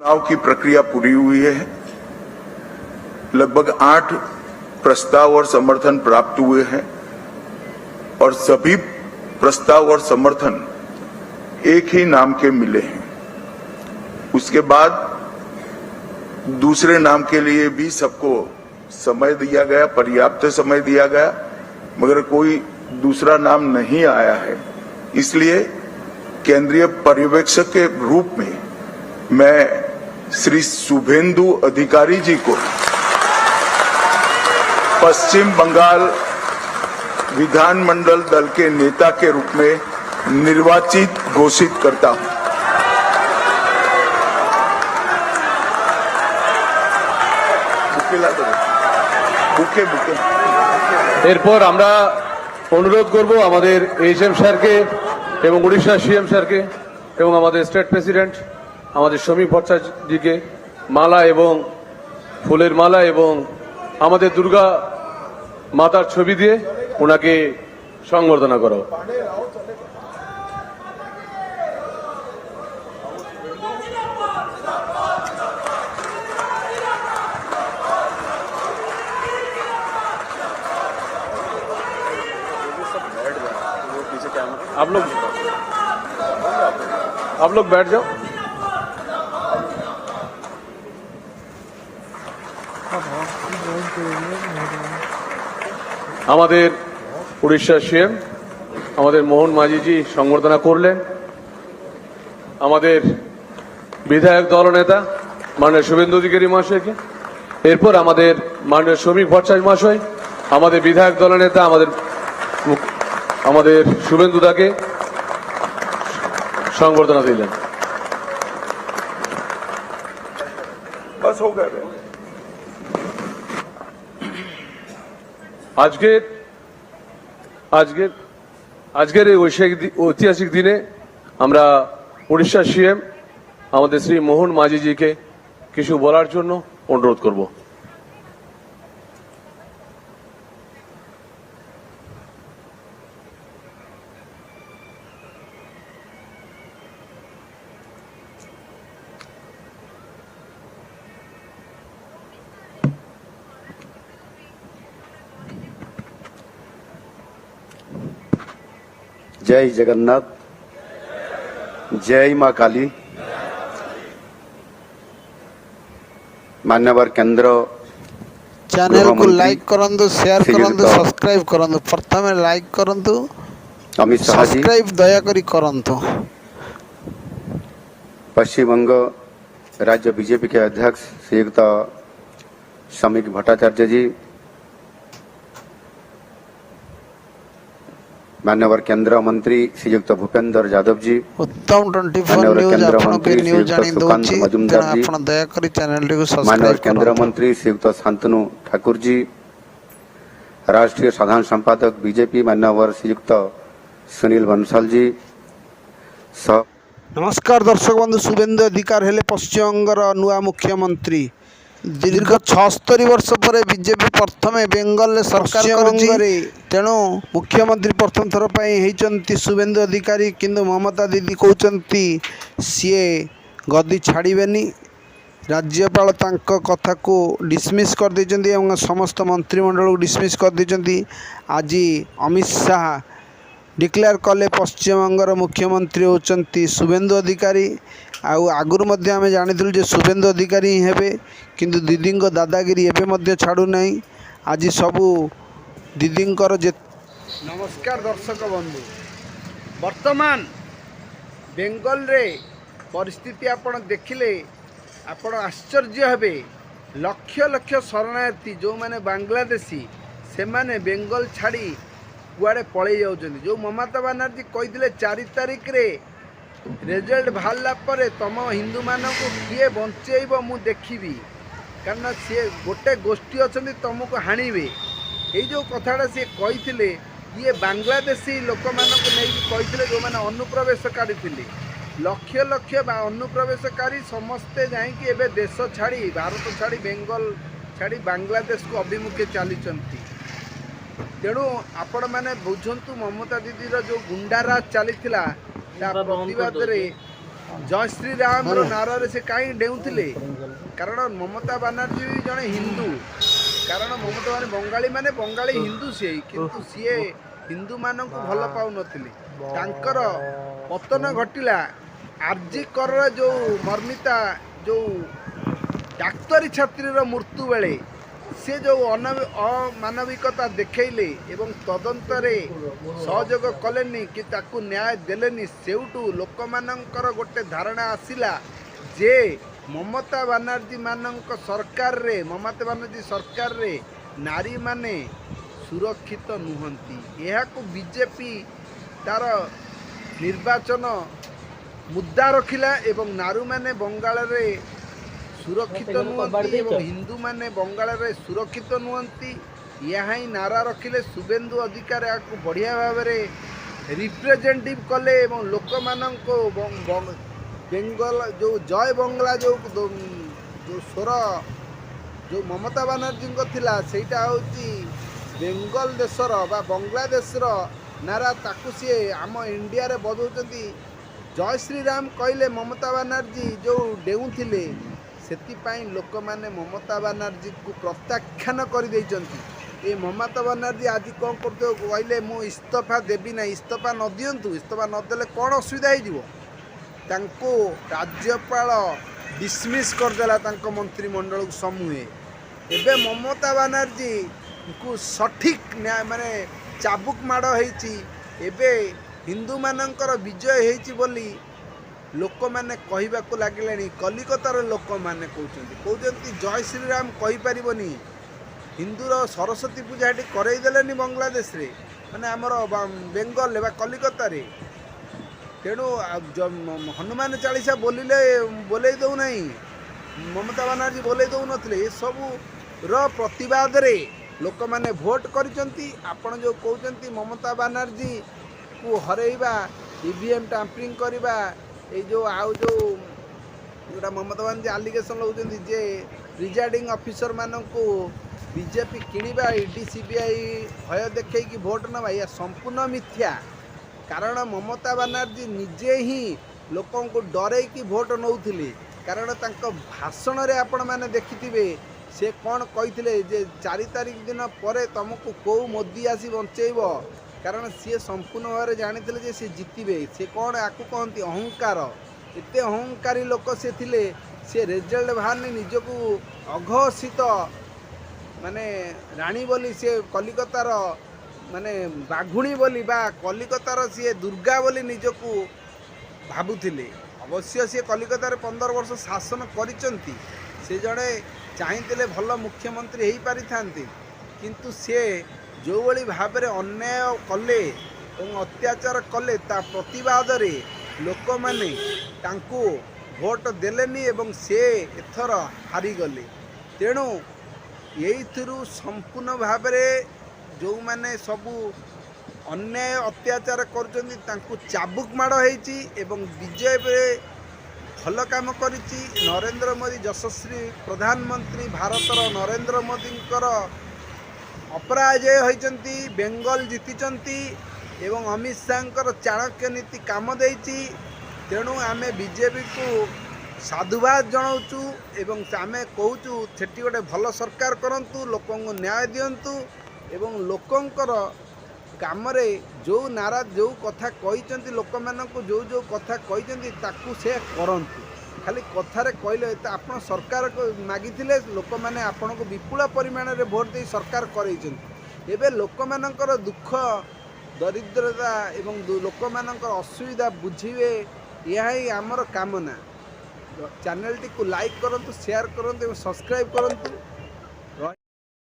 चुनाव की प्रक्रिया पूरी हुई है। लगभग 8 प्रस्ताव और समर्थन प्राप्त हुए हैं और सभी प्रस्ताव और समर्थन एक ही नाम के मिले हैं। उसके बाद दूसरे नाम के लिए भी सबको समय दिया गया, पर्याप्त समय दिया गया, मगर कोई दूसरा नाम नहीं आया है। इसलिए केंद्रीय पर्यवेक्षक के रूप में मैं श्री शुभेंदु अधिकारी जी को पश्चिम बंगाल विधानमंडल दल के नेता के रूप में निर्वाचित घोषित करता हूं। বুকে বুকে এরপর আমরা অনুরোধ করব আমাদের এইচএম স্যারকে এবং উড়িষ্যা সিএম স্যারকে এবং আমাদের স্টেট প্রেসিডেন্ট আমাদের শ্রমিক ভট্টাচার্যজিকে মালা এবং ফুলের মালা এবং আমাদের দুর্গা মাতার ছবি দিয়ে ওনাকে সংবর্ধনা করা। आप लोग बैठ जाओ। আমাদের উড়িষ্যা সিএম আমাদের মোহন মাঝিজি সংবর্ধনা করলেন। আমাদের বিধায়ক দলনেতা মাননীয় শুভেন্দু অধিকারী মহাশয়কে, এরপর আমাদের মাননীয় শ্রমিক ভট্টাচার্য মহাশয় আমাদের বিধায়ক দলনেতা আমাদের শুভেন্দু দাকে সংবর্ধনা দিলেন। আজকের এই ঐতিহাসিক দিনে আমরা উড়িষ্যা সিএম আমাদের শ্রী মোহন মাঝিজিকে কিছু বলার জন্য অনুরোধ করব। जय जगन्नाथ, जय मां काली। मान्यवर केंद्र चैनल को लाइक करंतु, शेयर करंतु, सब्सक्राइब करंतु। प्रथम लाइक करंतु, अमित शाह जी सब्सक्राइब दया करी करंतु। पश्चिम बंग राज्य बीजेपी के अध्यक्ष श्रीयुक्त श्रमिक भट्टाचार्य जी, मान्यवर केंद्र मंत्री श्रीयुक्त भूपेंद्र यादव जी, उत्तम 24 मान्यवर न्यूज केंद्र आपण मंत्री के न्यूज श्रीयुक्त जानी सुकांत दोची मजुमदार जी, आपण दया करी चैनल को मान्यवर सब्सक्राइब केंद्र करंतु। मंत्री श्रीयुक्त शांतनु ठाकुर जी, राष्ट्रीय साधारण संपादक बीजेपी मान्यवर श्रीयुक्त सुनील बंसल जी। नमस्कार दर्शक बंधु, शुभेंदु अधिकारी हेले पश्चिम बंगर नुआ मुख्यमंत्री। दीर्घ 76 वर्ष पर बीजेपी प्रथम बेंगल सरकार करे, तेणु मुख्यमंत्री प्रथम थर होती शुभेंदु अधिकारी। किंतु ममता दीदी कहते सीए गद्दी छाड़बेनी। राज्यपाल तांको कथा को डिसमिस कर देचंती एवं समस्त मंत्रिमंडल को डिसमिस कर देचंती। आज अमित शाह डिक्लेयर कले पश्चिम बंगर मुख्यमंत्री होचंती शुभेंदु अधिकारी। आगुर मध्य आमे जानिथिलु जे शुभेंदु अधिकारी ही हेबे, किंतु दीदी को दादागिरी एबे मध्य छाड़ू नहीं। आज सबू दीदी जे नमस्कार दर्शक बंधु, वर्तमान बेंगल रे परिस्थिति आपण देखिले आपण आश्चर्य हेबे। लक्ष लक्ष शरणार्थी जो माने बांग्लादेशी से माने बेंगल छाड़ी कुआड़े पलि जाउछन्ती। जो ममता बनर्जी कही 4 तारिख रे रिजल्ट बाहरला पर तुम हिंदू मानक किए बंचेब मु देखी, कारण सी गोटे गोष्ठी अच्छा तुमको हाणवे। ये जो कथाटा सी कही ये बांग्लादेशी लोक मानक नहीं जो मैंने अनुप्रवेशकारी थे लक्ष लक्ष अनुप्रवेशकारी समस्ते जाकि एवं देश छाड़ी भारत छाड़ी बेंगल छाड़ी बांग्लादेश को अभिमुखे चली। तेणु आपण मैंने बुझंतु ममता दीदी जो गुंडाराज चली प्रतिवाद जय श्री राम रो नारे से कहीं डेउथिले कारण ममता बानर्जी जड़े हिंदू कारण ममता माने बंगाली हिंदू से किंतु सीए हिंदू मान को भल पाऊ नथिले तांकर पतन घटिला आरजी कर जो मर्मिता जो डाक्तरी छात्री मृत्यु बेले से जो अमानविकता देखले एवं तदंतरे सहयोग कलेनी कि ताकू न्याय देलेनी सेउटू लोक मानकर गोटे धारणा आसिला जे ममता बानर्जी मानक सरकार रे ममता बानर्जी सरकार रे नारी माने सुरक्षित नुहंती यह को बीजेपी तार निर्वाचन मुद्दा रखिला एवं नारू माने बंगाल रे सुरक्षित नुहंती एवं हिंदू माने बंगाल रे सुरक्षित नुहंती यह ही नारा रखिले शुभेन्दु अधिकारी को बढ़िया भाव में रिप्रेजेंटेटिव कले एवं लोक मानक बेंगल जो जय बंगला जो स्वर जो ममता बानर्जी थिला सेटा होची बेंगल देशर बा बांग्लादेशर नारा ताकू सी आम इंडिया रे बदौचंती जय श्री राम कहले ममता बानर्जी जो डेउथिले सेतिपाई लोक माने ममता बानर्जी को प्रत्याख्यान कर देइचंती ए ममता बानर्जी आज कौन करते कहले मु इस्तीफा देवी ना इस्तीफा न दियंतु इस्तीफा न देले कौन असुविधा हो तांको राज्यपाल डिसमिस करदेला तांको मंत्रिमंडल समूहे एबे ममता बानर्जी को सठिक न्याय माने चाबुक माड़ होईची एबे हिंदू मानकर विजय होईची बोली लोक मैंने कहवाक लगे कलिकतार लोक मैंने कहते जय श्रीराम कहीपरनी हिंदूर सरस्वती पूजा ये करईदेनि बांग्लादेश रे माने आमर बेंगल कलिकता तेणु हनुमान चालीसा बोले दौना ममता बानर्जी बोले दौन सबू प्रतिवाद रे लोक मैंने भोट करिसेंती आपण जो कहते ममता बानर्जी को हरइबा ईवीएम टाम्परिंग करवा ये जो आउ जो जोटा ममता बानर्जी आलिगेसन लौचंती जे प्रिजाइडिंग ऑफिसर मान को बीजेपी किणवा ईडी सीबीआई भय देखी भोट नवा यह संपूर्ण मिथ्या कारण ममता बानर्जी निजे ही लोकों को डरे कि भोट नौथिले कारण तांको भाषण रे आपण माने देखिथिबे से कौन कही जे 4 तारिख दिन पर तुमको कौ मोदी आसी बंचेब कारण सी संपूर्ण भाव जानी जे सी जितबे से कौन आपको कहती अहंकार एते अहंकारी लोक से थिले से रिजल्ट बाहर निजको अघोषित माने राणी बोली से कलिकतार माने बाघुणी बोली बा कलिकतार सी दुर्गा बोली निजको भावुले अवश्य सी कलिकतार 15 वर्ष शासन करिसेंती से जड़े चाहते भल मुख्यमंत्री हो पारि थांती किंतु से जो भली भाव में अन्याय कले और अत्याचार कले ता प्रतिवाद रे लोक माने तांको भोट देलेनी एवं से एथर हारीगले तेणु यही संपूर्ण भाव में जो माने सबू अन्याय अत्याचार करछंती तांको चाबुक माड़ होईची एवं बीजेपी भल काम करिची नरेंद्र मोदी यशस्वी प्रधानमंत्री भारतर नरेंद्र मोदींकर अपराजय होइचंती बेंगल जीतिचंती एवं अमित शाह चाणक्य नीति काम देइची तेणु आमे बीजेपी को साधुवाद जनाऊँ एवं आमे कहूँ सेठी गोटे भल सरकार करंतु लोकों को न्याय दियंतु एवं लोकंकर काम रे जो नारा जो कथा कही लोक मानक जो जो कथा कही ताकू से करंतु खाली कथारे कहले आप सरकार को मागिथिले लोक माने आपण को विपुल परिमाण रे भोट दे सरकार करैछन्ति एबे लोक मानकर दुख दरिद्रता एवं लोक मानकर असुविधा बुझिवे यह ही आमर कामना चैनल टी को लाइक करंतु शेयर करंतु एवं सब्सक्राइब करंतु।